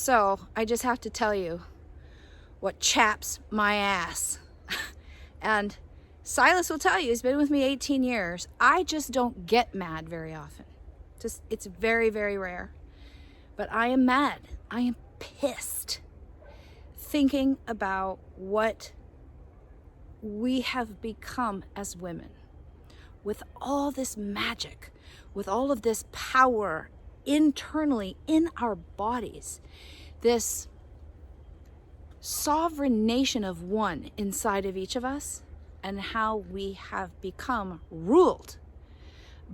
So I just have to tell you what chaps my ass. And Silas will tell you, he's been with me 18 years. I just don't get mad very often. It's very, very rare. But I am mad. I am pissed thinking about what we have become as women. With all this magic, with all of this power internally in our bodies, this sovereign nation of one inside of each of us, and how we have become ruled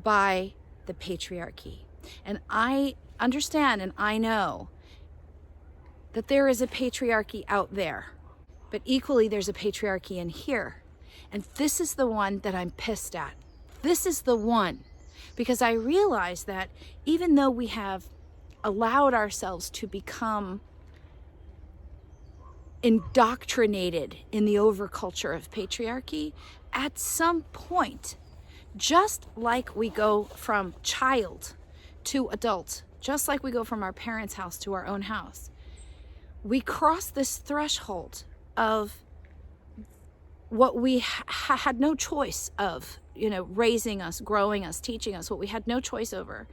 by the patriarchy. And I understand and I know that there is a patriarchy out there, but equally there's a patriarchy in here. And this is the one that I'm pissed at. This is the one, because I realize that even though we have allowed ourselves to become indoctrinated in the overculture of patriarchy, at some point, just like we go from child to adult, just like we go from our parents' house to our own house, we cross this threshold of what we had no choice of, raising us, growing us, teaching us, what we had no choice over,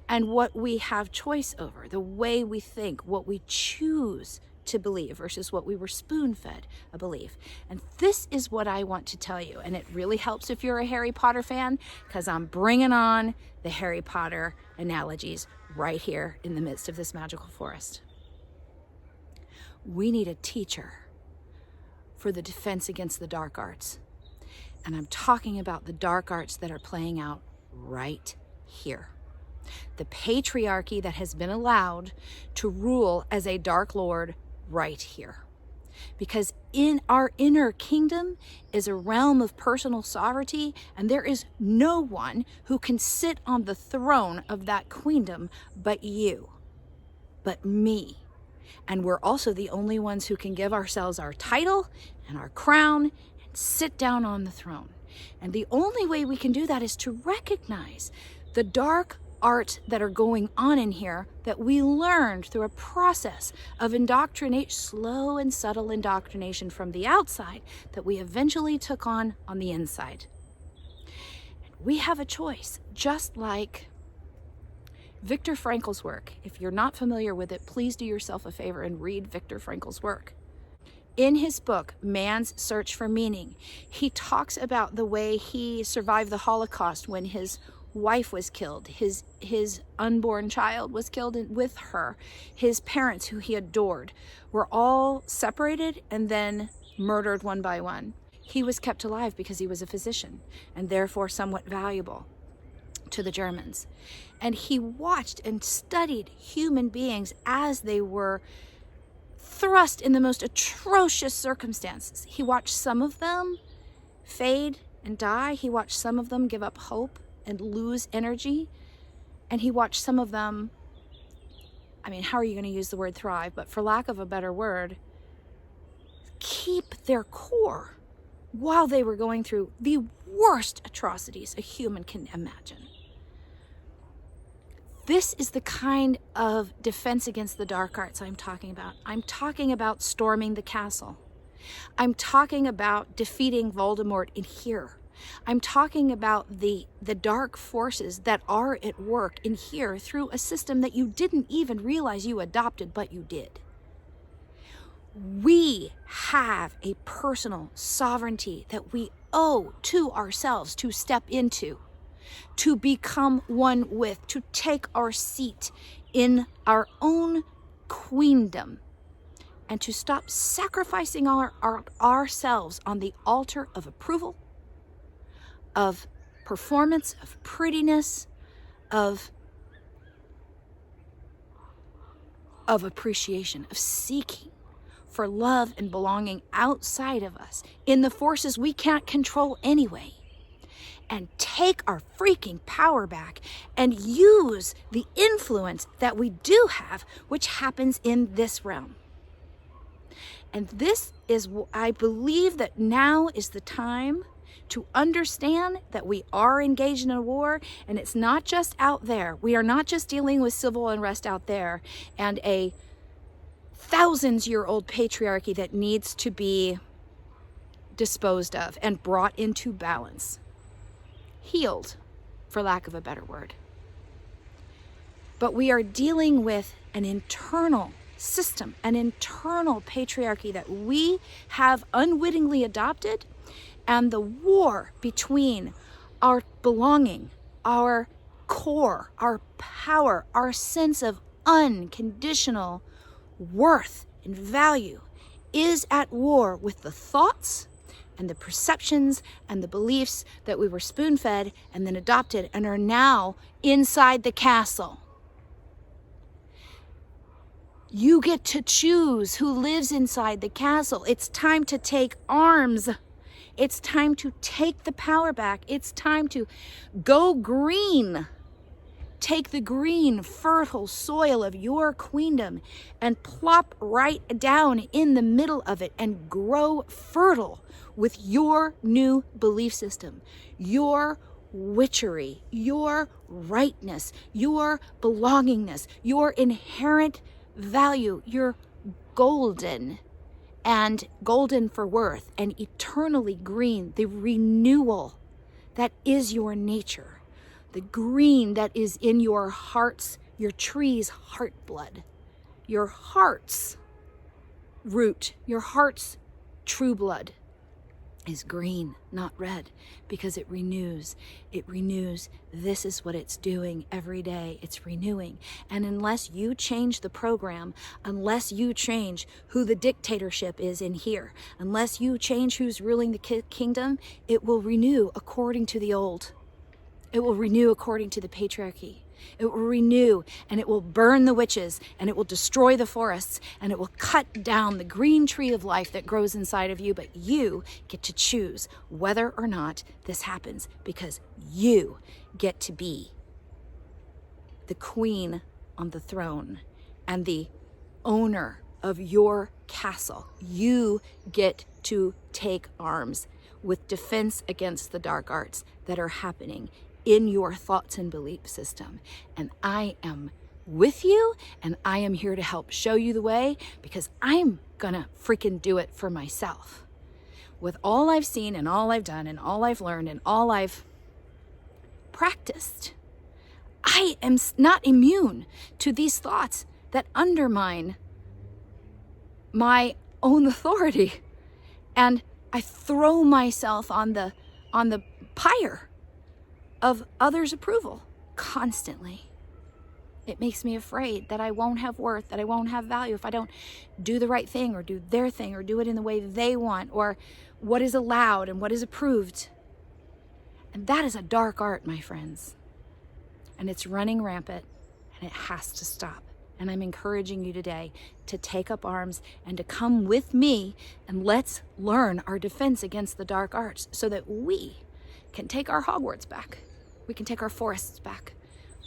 and what we have choice over, the way we think, what we choose to believe versus what we were spoon-fed a belief. And this is what I want to tell you. And it really helps if you're a Harry Potter fan, because I'm bringing on the Harry Potter analogies right here in the midst of this magical forest. We need a teacher for the defense against the dark arts. And I'm talking about the dark arts that are playing out right here. The patriarchy that has been allowed to rule as a dark lord right here. Because in our inner kingdom is a realm of personal sovereignty, and there is no one who can sit on the throne of that queendom but you, but me. And we're also the only ones who can give ourselves our title and our crown and sit down on the throne. And the only way we can do that is to recognize the dark arts that are going on in here that we learned through a process of indoctrination, slow and subtle indoctrination from the outside that we eventually took on the inside. And we have a choice, just like Viktor Frankl's work. If you're not familiar with it, please do yourself a favor and read Viktor Frankl's work. In his book, Man's Search for Meaning, he talks about the way he survived the Holocaust when his wife was killed, his unborn child was killed with her, his parents who he adored were all separated and then murdered one by one. He was kept alive because he was a physician and therefore somewhat valuable to the Germans. And he watched and studied human beings as they were thrust in the most atrocious circumstances. He watched some of them fade and die. He watched some of them give up hope and lose energy. And he watched some of them, how are you going to use the word thrive? But for lack of a better word, keep their core while they were going through the worst atrocities a human can imagine. This is the kind of defense against the dark arts I'm talking about. I'm talking about storming the castle. I'm talking about defeating Voldemort in here. I'm talking about the dark forces that are at work in here through a system that you didn't even realize you adopted, but you did. We have a personal sovereignty that we owe to ourselves to step into, to become one with, to take our seat in our own queendom, and to stop sacrificing ourselves on the altar of approval, of performance, of prettiness, of appreciation, of seeking for love and belonging outside of us in the forces we can't control anyway. And take our freaking power back and use the influence that we do have, which happens in this realm. And this is, I believe that now is the time to understand that we are engaged in a war, and it's not just out there. We are not just dealing with civil unrest out there and a thousands-year-old patriarchy that needs to be disposed of and brought into balance, healed, for lack of a better word. But we are dealing with an internal system, an internal patriarchy that we have unwittingly adopted, and the war between our belonging, our core, our power, our sense of unconditional worth and value is at war with the thoughts and the perceptions and the beliefs that we were spoon-fed and then adopted and are now inside the castle. You get to choose who lives inside the castle. It's time to take arms. It's time to take the power back. It's time to go green. Take the green, fertile soil of your queendom and plop right down in the middle of it and grow fertile with your new belief system, your witchery, your rightness, your belongingness, your inherent value, your golden, and golden for worth, and eternally green, the renewal that is your nature, the green that is in your heart's, your tree's heart blood, your heart's root, your heart's true blood is green, not red, because it renews. It renews. This is what it's doing every day. It's renewing. And unless you change the program, unless you change who the dictatorship is in here, unless you change who's ruling the kingdom, it will renew according to the old. It will renew according to the patriarchy. It will renew, and it will burn the witches, and it will destroy the forests, and it will cut down the green tree of life that grows inside of you. But you get to choose whether or not this happens, because you get to be the queen on the throne and the owner of your castle. You get to take arms with defense against the dark arts that are happening in your thoughts and belief system. And I am with you, and I am here to help show you the way, because I'm gonna freaking do it for myself. With all I've seen and all I've done and all I've learned and all I've practiced, I am not immune to these thoughts that undermine my own authority. And I throw myself on the pyre of others' approval constantly. It makes me afraid that I won't have worth, that I won't have value if I don't do the right thing or do their thing or do it in the way they want, or what is allowed and what is approved. And that is a dark art, my friends. And it's running rampant, and it has to stop. And I'm encouraging you today to take up arms and to come with me, and let's learn our defense against the dark arts so that we can take our Hogwarts back. We can take our forests back.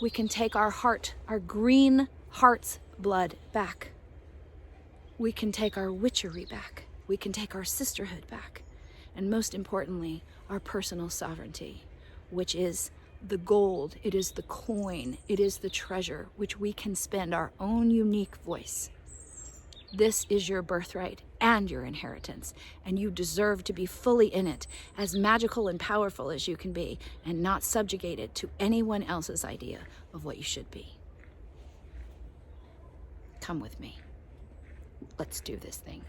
We can take our heart, our green heart's blood back. We can take our witchery back. We can take our sisterhood back. And most importantly, our personal sovereignty, which is the gold, it is the coin, it is the treasure, which we can spend our own unique voice. This is your birthright and your inheritance, and you deserve to be fully in it, as magical and powerful as you can be, and not subjugated to anyone else's idea of what you should be. Come with me. Let's do this thing.